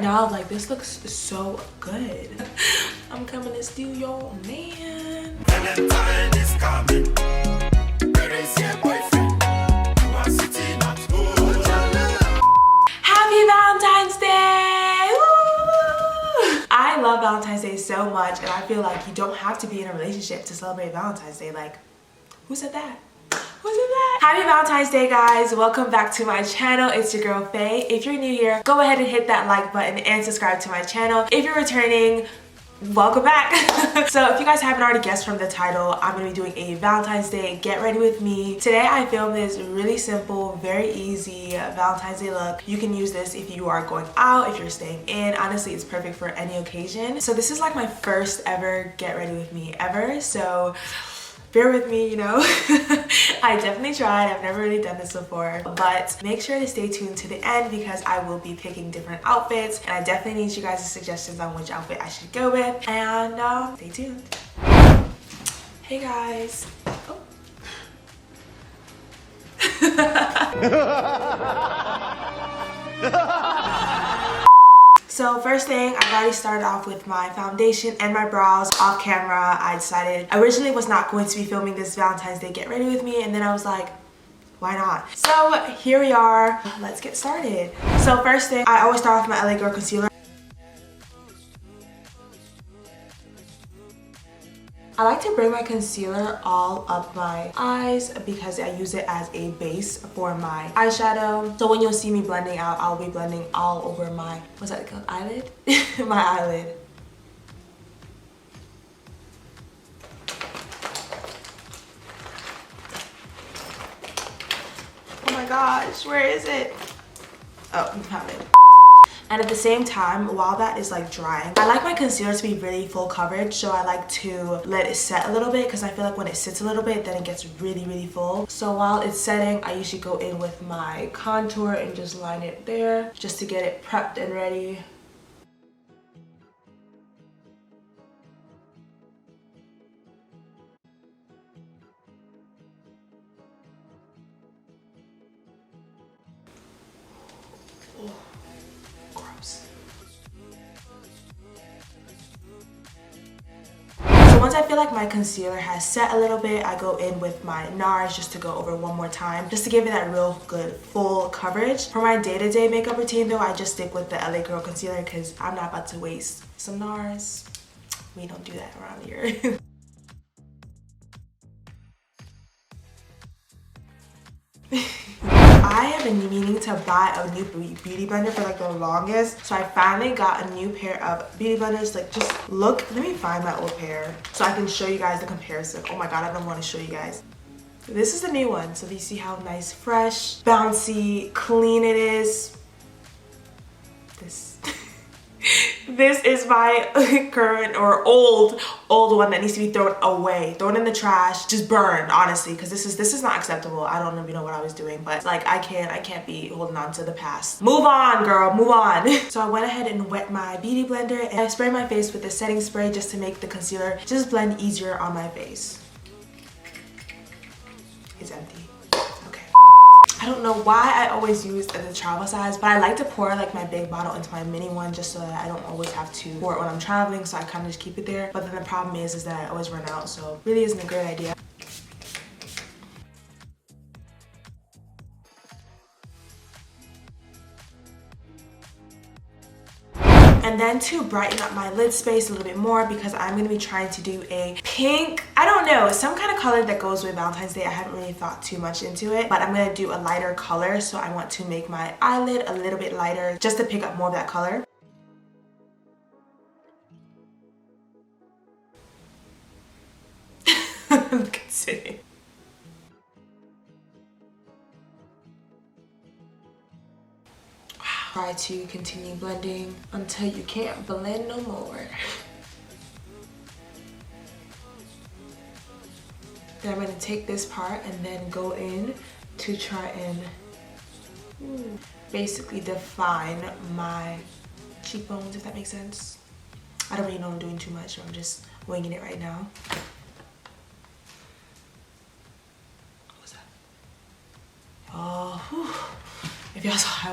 right now, like, this looks so good. I'm coming to steal your man. Valentine is coming. Where is your boyfriend? You are sitting at home. Happy Valentine's Day! Woo! I love Valentine's Day so much, and I feel like you don't have to be in a relationship to celebrate Valentine's Day. Like, who said that? Who said that? Happy Valentine's Day, guys. Welcome back to my channel. It's your girl, Faye. If you're new here, go ahead and hit that like button and subscribe to my channel. If you're returning, welcome back. So if you guys haven't already guessed from the title, I'm gonna be doing a Valentine's Day get ready with me. Today I filmed this really simple, very easy Valentine's Day look. You can use this if you are going out, if you're staying in. Honestly, it's perfect for any occasion. So this is like my first ever get ready with me ever. So bear with me, you know. I definitely tried. I've never really done this before, but make sure to stay tuned to the end because I will be picking different outfits, and I definitely need you guys' suggestions on which outfit I should go with. And stay tuned. Hey guys. Oh. So first thing, I've already started off with my foundation and my brows off camera. I decided I originally was not going to be filming this Valentine's Day get ready with me, and then I was like, why not? So here we are. Let's get started. So first thing, I always start off with my LA Girl concealer. I like to bring my concealer all up my eyes because I use it as a base for my eyeshadow. So when you'll see me blending out, I'll be blending all over my, what's that called, eyelid? My eyelid. Oh my gosh, where is it? Oh, you have it. And at the same time, while that is like drying, I like my concealer to be really full coverage, so I like to let it set a little bit because I feel like when it sits a little bit, then it gets really, really full. So while it's setting, I usually go in with my contour and just line it there just to get it prepped and ready. Once I feel like my concealer has set a little bit, I go in with my NARS just to go over one more time, just to give it that real good full coverage. For my day-to-day makeup routine though, I just stick with the LA Girl concealer because I'm not about to waste some NARS. We don't do that around here. I have been meaning to buy a new beauty blender for like the longest, so I finally got a new pair of beauty blenders. Like, just look, let me find my old pair so I can show you guys the comparison. Oh my god, I don't want to show you guys. This is the new one, so you see how nice, fresh, bouncy, clean it is. This is my current or old one that needs to be thrown away, thrown in the trash, just burned, honestly, because this is not acceptable. I don't even know what I was doing, but like I can't be holding on to the past. Move on, girl, move on. So I went ahead and wet my beauty blender and I sprayed my face with the setting spray just to make the concealer just blend easier on my face. It's empty. I don't know why I always use the travel size, but I like to pour like my big bottle into my mini one just so that I don't always have to pour it when I'm traveling, so I kind of just keep it there. But then the problem is that I always run out, so it really isn't a great idea. And then to brighten up my lid space a little bit more, because I'm going to be trying to do a pink, I don't know, some kind of color that goes with Valentine's Day. I haven't really thought too much into it, but I'm going to do a lighter color. So I want to make my eyelid a little bit lighter just to pick up more of that color. Look at it. Try to continue blending until you can't blend no more. Then I'm going to take this part and then go in to try and basically define my cheekbones, if that makes sense. I don't really know I'm doing too much, so I'm just winging it right now. What was that? Oh, whew. If y'all saw,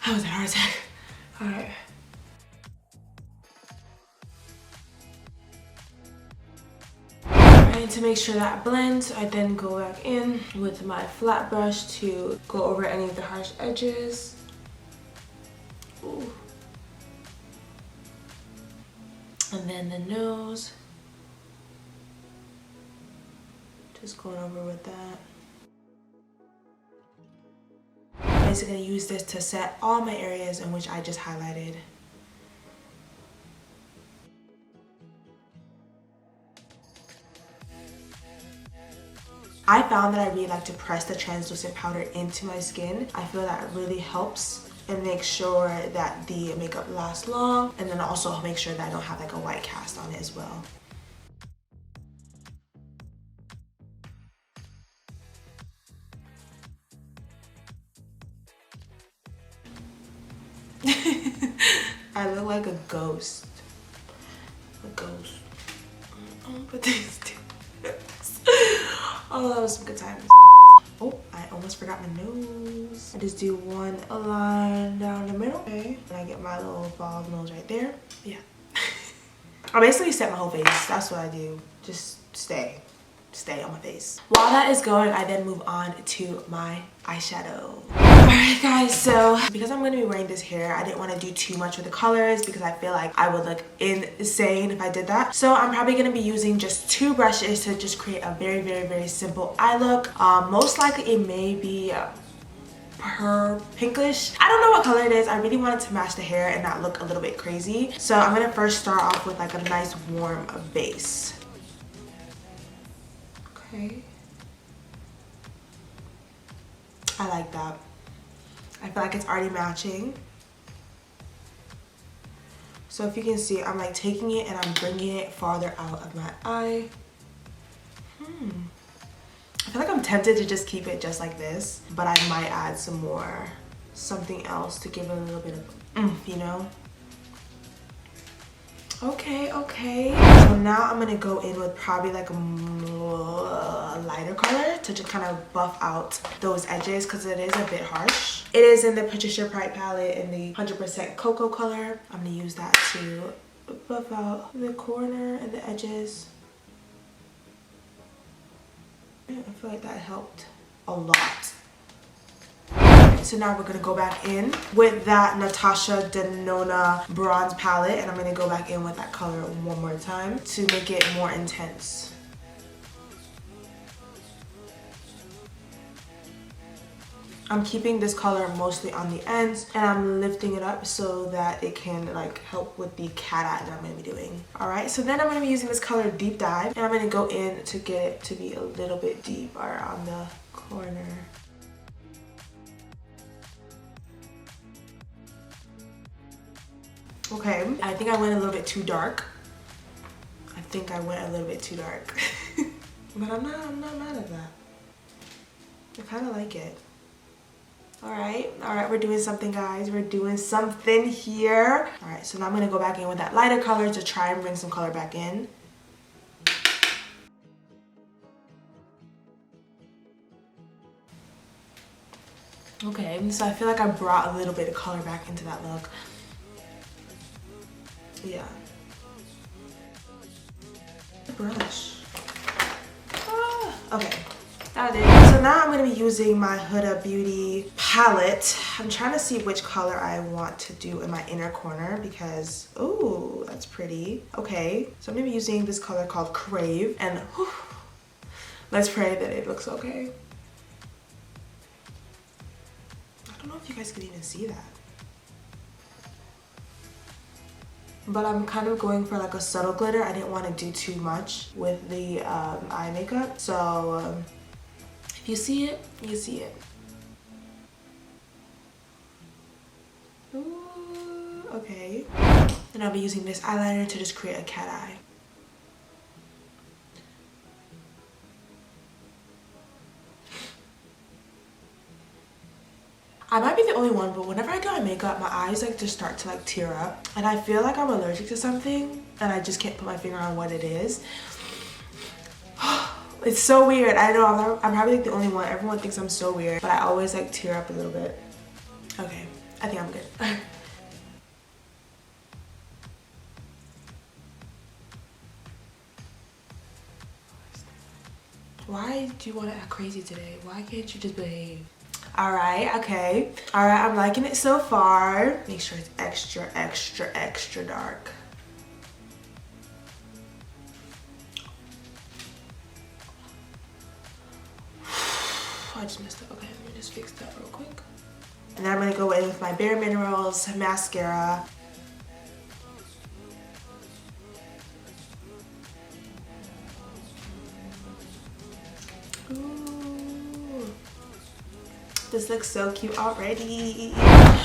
I was a heart attack. Alright, And to make sure that blends, I then go back in with my flat brush to go over any of the harsh edges. Ooh. And then the nose. Just going over with that. I'm basically gonna use this to set all my areas in which I just highlighted. I found that I really like to press the translucent powder into my skin. I feel that really helps and makes sure that the makeup lasts long, and then also make sure that I don't have like a white cast on it as well. I look like a ghost. A ghost. Oh, but these two. Oh, that was some good times. Oh, I almost forgot my nose. I just do one line down the middle. Okay. And I get my little ball of nose right there. Yeah. I basically set my whole face. That's what I do. Just stay on my face. While that is going, I then move on to my eyeshadow. Alright guys, so because I'm going to be wearing this hair, I didn't want to do too much with the colors because I feel like I would look insane if I did that. So I'm probably going to be using just 2 brushes to just create a very simple eye look. Most likely it may be her pinkish. I don't know what color it is. I really wanted to match the hair and not look a little bit crazy. So I'm going to first start off with like a nice warm base. Okay. I like that. I feel like it's already matching. So if you can see, I'm like taking it and I'm bringing it farther out of my eye. I feel like I'm tempted to just keep it just like this, but I might add something else to give it a little bit of oomph, you know? Okay. So now I'm gonna go in with probably like a lighter color to just kind of buff out those edges because it is a bit harsh. It is in the Patricia Pride palette in the 100% cocoa color. I'm gonna use that to buff out the corner and the edges. Yeah, I feel like that helped a lot. So now we're gonna go back in with that Natasha Denona bronze palette, and I'm gonna go back in with that color one more time to make it more intense. I'm keeping this color mostly on the ends and I'm lifting it up so that it can like help with the cat eye that I'm gonna be doing. All right, so then I'm gonna be using this color Deep Dive, and I'm gonna go in to get it to be a little bit deeper on the corner. Okay, I think I went a little bit too dark. But I'm not mad at that. I kind of like it. All right, we're doing something, guys. We're doing something here. All right, so now I'm gonna go back in with that lighter color to try and bring some color back in. Okay, so I feel like I brought a little bit of color back into that look. Yeah. Brush. Okay, that is. So now I'm going to be using my Huda Beauty palette. I'm trying to see which color I want to do in my inner corner because, ooh, that's pretty. Okay, so I'm going to be using this color called Crave, and whew, let's pray that it looks okay. I don't know if you guys could even see that. But I'm kind of going for like a subtle glitter. I didn't want to do too much with the eye makeup. So if you see it, you see it. Ooh, okay. And I'll be using this eyeliner to just create a cat eye. I might be the only one, but whenever I do eye makeup, my eyes like just start to like tear up, and I feel like I'm allergic to something and I just can't put my finger on what it is. It's so weird. I know I'm probably like the only one. Everyone thinks I'm so weird, but I always like tear up a little bit. Okay, I think I'm good. why do you want to act crazy today? Why can't you just behave? All right, okay. All right, I'm liking it so far. Make sure it's extra, extra, extra dark. I just messed up. Okay, let me just fix that real quick. And then I'm gonna go in with my Bare Minerals mascara. Ooh. This looks so cute already.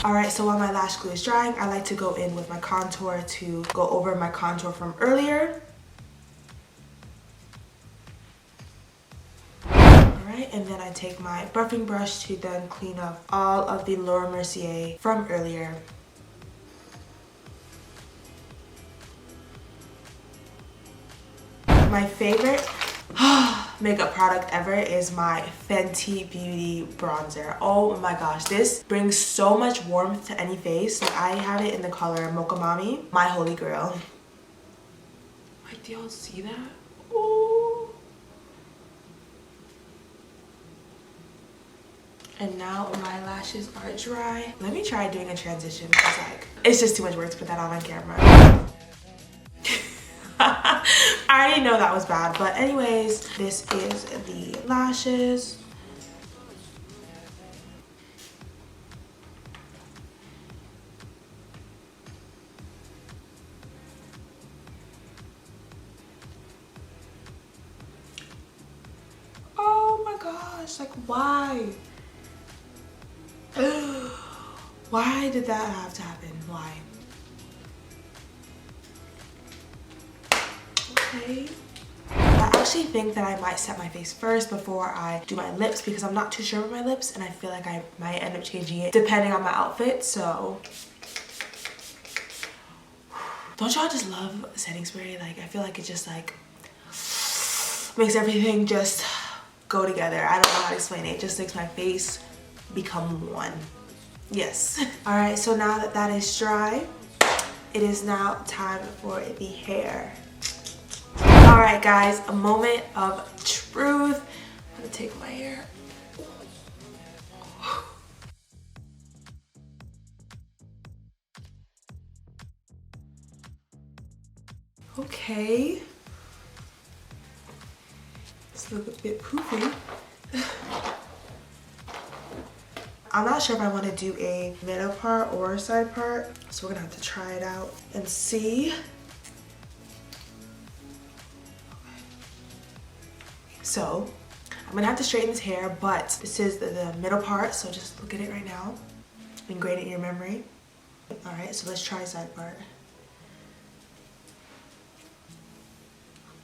All right, so while my lash glue is drying, I like to go in with my contour to go over my contour from earlier. And then I take my buffing brush to then clean up all of the Laura Mercier from earlier. My favorite makeup product ever is my Fenty Beauty bronzer. Oh my gosh, this brings so much warmth to any face. Like, I have it in the color Mocha Mami, my holy grail. Like, do y'all see that? Ooh. And now my lashes are dry. Let me try doing a transition because like, it's just too much work to put that on camera. I already know that was bad, but anyways, this is the lashes. Oh my gosh, like why? Why did that have to happen? Why? Okay. I actually think that I might set my face first before I do my lips because I'm not too sure with my lips and I feel like I might end up changing it depending on my outfit. So don't y'all just love setting spray? Like, I feel like it just like makes everything just go together. I don't know how to explain it. It just makes my face become one. Yes. All right, so now that that is dry, it is now time for the hair. All right guys, a moment of truth. I'm gonna take my hair. Okay. It's a little bit poofy. I'm not sure if I want to do a middle part or a side part, so we're gonna have to try it out and see. So I'm gonna have to straighten this hair, but this is the middle part, so just look at it right now, ingrain it in your memory. All right, so let's try side part.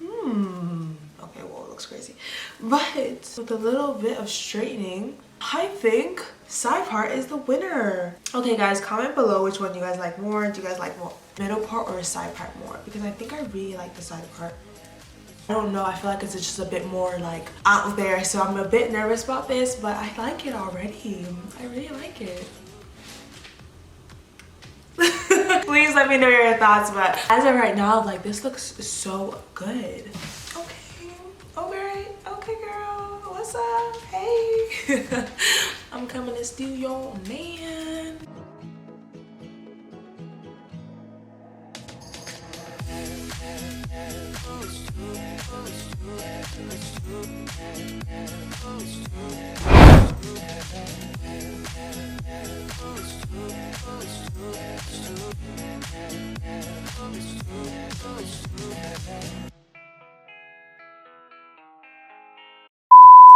Okay, well, it looks crazy, but with a little bit of straightening, I think side part is the winner. Okay guys, comment below which one you guys like more. Do you guys like more middle part or side part more? Because I think I really like the side part. I don't know, I feel like it's just a bit more like out there, so I'm a bit nervous about this, but I like it already. I really like it. Please let me know your thoughts, but as of right now, like, this looks so good. Okay, okay girl, what's up? Hey. I'm coming to steal your man.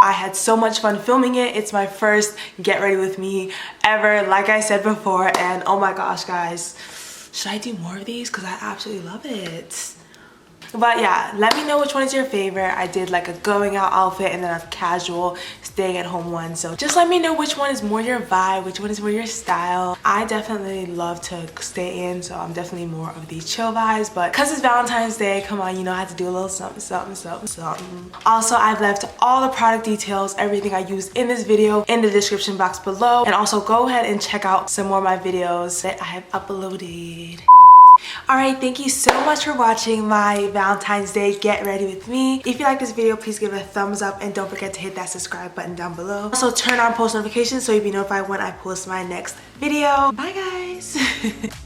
I had so much fun filming it. It's my first get ready with me ever, like I said before, and oh my gosh guys, should I do more of these? Because I absolutely love it. But yeah, let me know which one is your favorite. I did like a going out outfit and then a casual staying at home one. So just let me know which one is more your vibe, which one is more your style. I definitely love to stay in, so I'm definitely more of the chill vibes. But because it's Valentine's Day, come on, you know I have to do a little something, something, something, something. Also, I've left all the product details, everything I used in this video in the description box below. And also go ahead and check out some more of my videos that I have uploaded. Alright, thank you so much for watching my Valentine's Day get ready with me. If you like this video, please give it a thumbs up and don't forget to hit that subscribe button down below. Also turn on post notifications so you'll be notified when I post my next video. Bye guys.